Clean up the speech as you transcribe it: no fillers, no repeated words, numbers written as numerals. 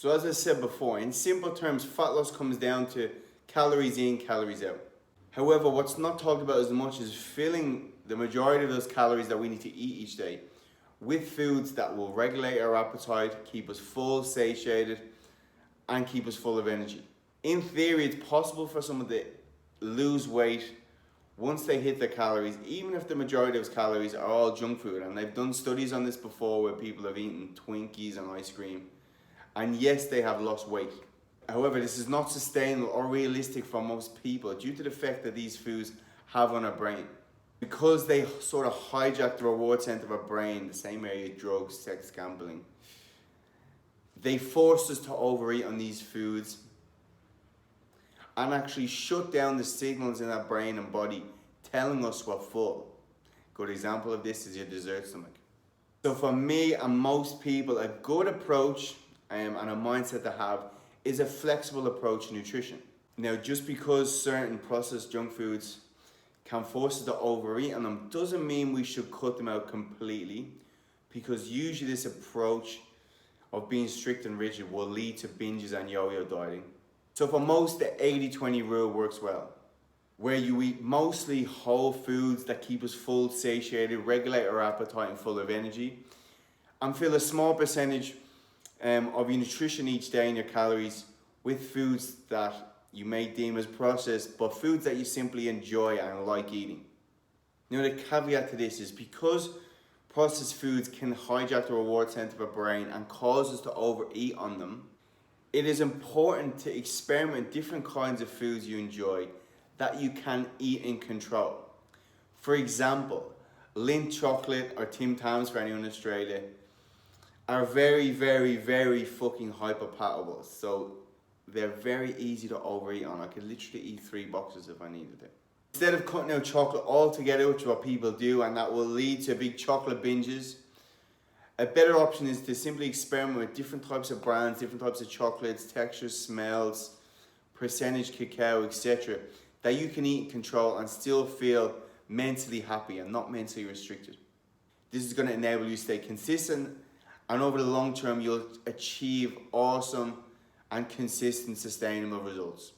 So as I said before, in simple terms, fat loss comes down to calories in, calories out. However, what's not talked about as much is filling the majority of those calories that we need to eat each day with foods that will regulate our appetite, keep us full, satiated, and keep us full of energy. In theory, it's possible for someone to lose weight once they hit their calories, even if the majority of those calories are all junk food. And they've done studies on this before where people have eaten Twinkies and ice cream. And yes, they have lost weight. However, this is not sustainable or realistic for most people due to the effect that these foods have on our brain. Because they sort of hijack the reward center of our brain, the same area drugs, sex, gambling, they force us to overeat on these foods and actually shut down the signals in our brain and body telling us we're full. Good example of this is your dessert stomach. So for me and most people, a good approach and a mindset to have is a flexible approach to nutrition. Now, just because certain processed junk foods can force us to overeat on them doesn't mean we should cut them out completely, because usually this approach of being strict and rigid will lead to binges and yo-yo dieting. So for most, the 80-20 rule works well, where you eat mostly whole foods that keep us full, satiated, regulate our appetite and full of energy, and fill a small percentage of your nutrition each day and your calories with foods that you may deem as processed, but foods that you simply enjoy and like eating. Now, the caveat to this is because processed foods can hijack the reward center of our brain and cause us to overeat on them, it is important to experiment different kinds of foods you enjoy that you can eat in control. For example, Lindt chocolate or Tim Tams for anyone in Australia are very, very, very fucking hyper-palatable. So they're very easy to overeat on. I could literally eat 3 boxes if I needed it. Instead of cutting out chocolate altogether, which is what people do, and that will lead to big chocolate binges, a better option is to simply experiment with different types of brands, different types of chocolates, textures, smells, percentage cacao, etc. that you can eat in control and still feel mentally happy and not mentally restricted. This is going to enable you to stay consistent, and over the long term, you'll achieve awesome and consistent sustainable results.